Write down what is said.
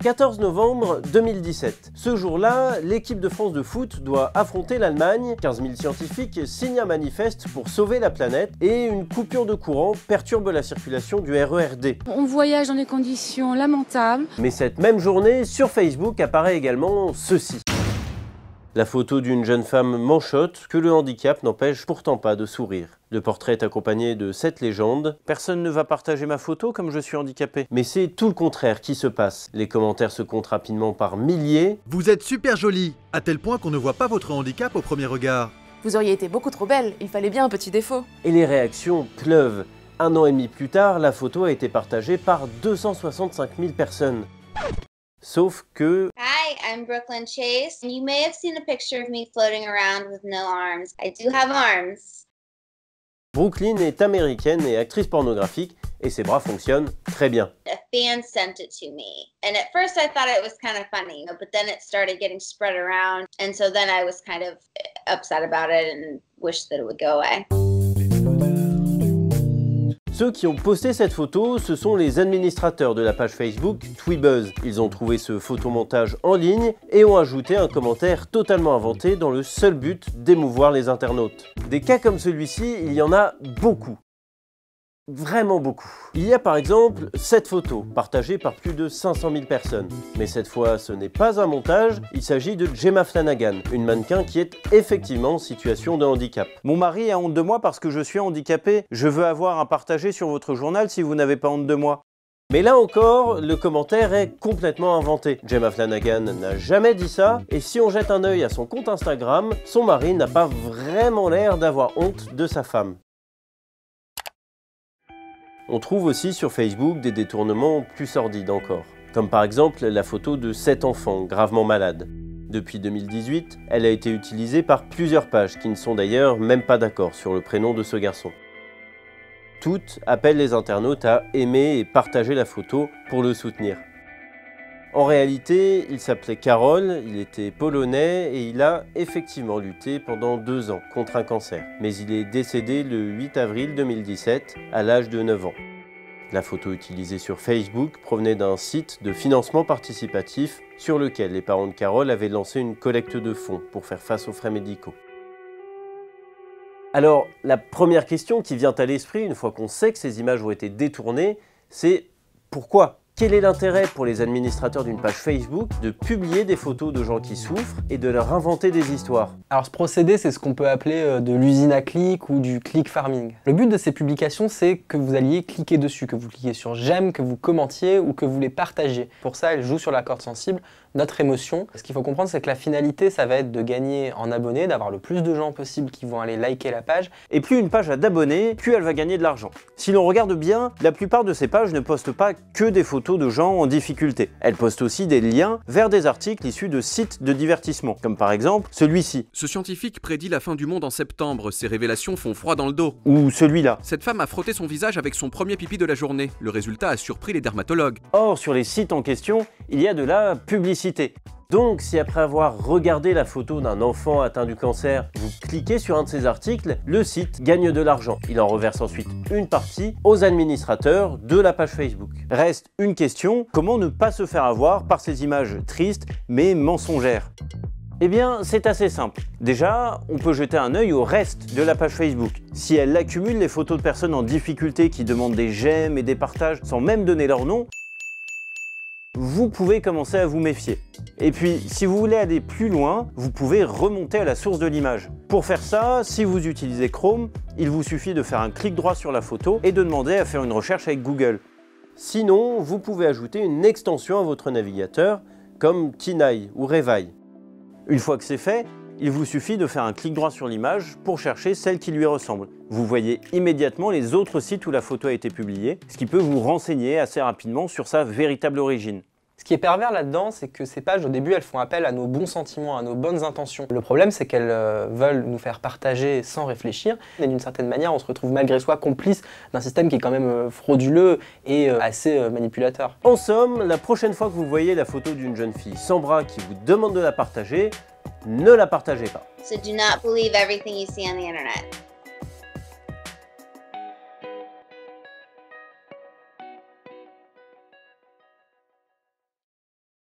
14 novembre 2017. Ce jour-là, l'équipe de France de foot doit affronter l'Allemagne. 15 000 scientifiques signent un manifeste pour sauver la planète et une coupure de courant perturbe la circulation du RER D. On voyage dans des conditions lamentables. Mais cette même journée, sur Facebook apparaît également ceci. La photo d'une jeune femme manchotte que le handicap n'empêche pourtant pas de sourire. Le portrait est accompagné de cette légende. Personne ne va partager ma photo comme je suis handicapé. Mais c'est tout le contraire qui se passe. Les commentaires se comptent rapidement par milliers. Vous êtes super jolie, à tel point qu'on ne voit pas votre handicap au premier regard. Vous auriez été beaucoup trop belle, il fallait bien un petit défaut. Et les réactions pleuvent. 1 an et demi plus tard, la photo a été partagée par 265 000 personnes. Sauf que... Hi, I'm Brooklyn Chase. You may have seen a picture of me floating around with no arms. I do have arms. Brooklyn est américaine et actrice pornographique et ses bras fonctionnent très bien. A fan sent it to me. And at first I thought it was kind of funny, but then it started getting spread around. And so then I was kind of upset about it and wished that it would go away. Ceux qui ont posté cette photo, ce sont les administrateurs de la page Facebook Tweebuzz. Ils ont trouvé ce photomontage en ligne et ont ajouté un commentaire totalement inventé dans le seul but d'émouvoir les internautes. Des cas comme celui-ci, il y en a beaucoup. Vraiment beaucoup. Il y a par exemple cette photo, partagée par plus de 500 000 personnes. Mais cette fois, ce n'est pas un montage, il s'agit de Gemma Flanagan, une mannequin qui est effectivement en situation de handicap. Mon mari a honte de moi parce que je suis handicapé. Je veux avoir un partagé sur votre journal si vous n'avez pas honte de moi. Mais là encore, le commentaire est complètement inventé. Gemma Flanagan n'a jamais dit ça, et si on jette un œil à son compte Instagram, son mari n'a pas vraiment l'air d'avoir honte de sa femme. On trouve aussi sur Facebook des détournements plus sordides encore, comme par exemple la photo de 7 enfants gravement malades. Depuis 2018, elle a été utilisée par plusieurs pages qui ne sont d'ailleurs même pas d'accord sur le prénom de ce garçon. Toutes appellent les internautes à aimer et partager la photo pour le soutenir. En réalité, il s'appelait Karol, il était polonais et il a effectivement lutté pendant 2 ans contre un cancer. Mais il est décédé le 8 avril 2017 à l'âge de 9 ans. La photo utilisée sur Facebook provenait d'un site de financement participatif sur lequel les parents de Karol avaient lancé une collecte de fonds pour faire face aux frais médicaux. Alors, la première question qui vient à l'esprit une fois qu'on sait que ces images ont été détournées, c'est pourquoi ? Quel est l'intérêt pour les administrateurs d'une page Facebook de publier des photos de gens qui souffrent et de leur inventer des histoires? Alors ce procédé, c'est ce qu'on peut appeler de l'usine à clics ou du click farming. Le but de ces publications, c'est que vous alliez cliquer dessus, que vous cliquiez sur j'aime, que vous commentiez ou que vous les partagiez. Pour ça, elle joue sur la corde sensible, notre émotion. Ce qu'il faut comprendre, c'est que la finalité, ça va être de gagner en abonnés, d'avoir le plus de gens possible qui vont aller liker la page. Et plus une page a d'abonnés, plus elle va gagner de l'argent. Si l'on regarde bien, la plupart de ces pages ne postent pas que des photos de gens en difficulté. Elles postent aussi des liens vers des articles issus de sites de divertissement, comme par exemple celui-ci. Ce scientifique prédit la fin du monde en septembre, ses révélations font froid dans le dos. Ou celui-là. Cette femme a frotté son visage avec son premier pipi de la journée. Le résultat a surpris les dermatologues. Or, sur les sites en question, il y a de la publicité. Donc, si après avoir regardé la photo d'un enfant atteint du cancer, vous cliquez sur un de ces articles, le site gagne de l'argent. Il en reverse ensuite une partie aux administrateurs de la page Facebook. Reste une question, comment ne pas se faire avoir par ces images tristes mais mensongères ? Eh bien, c'est assez simple. Déjà, on peut jeter un œil au reste de la page Facebook. Si elle accumule les photos de personnes en difficulté qui demandent des j'aime et des partages sans même donner leur nom, vous pouvez commencer à vous méfier. Et puis, si vous voulez aller plus loin, vous pouvez remonter à la source de l'image. Pour faire ça, si vous utilisez Chrome, il vous suffit de faire un clic droit sur la photo et de demander à faire une recherche avec Google. Sinon, vous pouvez ajouter une extension à votre navigateur, comme Tinai ou Revaille. Une fois que c'est fait, il vous suffit de faire un clic droit sur l'image pour chercher celle qui lui ressemble. Vous voyez immédiatement les autres sites où la photo a été publiée, ce qui peut vous renseigner assez rapidement sur sa véritable origine. Ce qui est pervers là-dedans, c'est que ces pages, au début, elles font appel à nos bons sentiments, à nos bonnes intentions. Le problème, c'est qu'elles veulent nous faire partager sans réfléchir. Et d'une certaine manière, on se retrouve malgré soi complice d'un système qui est quand même frauduleux et assez manipulateur. En somme, la prochaine fois que vous voyez la photo d'une jeune fille sans bras qui vous demande de la partager, ne la partagez pas. So do not believe everything you see on the internet.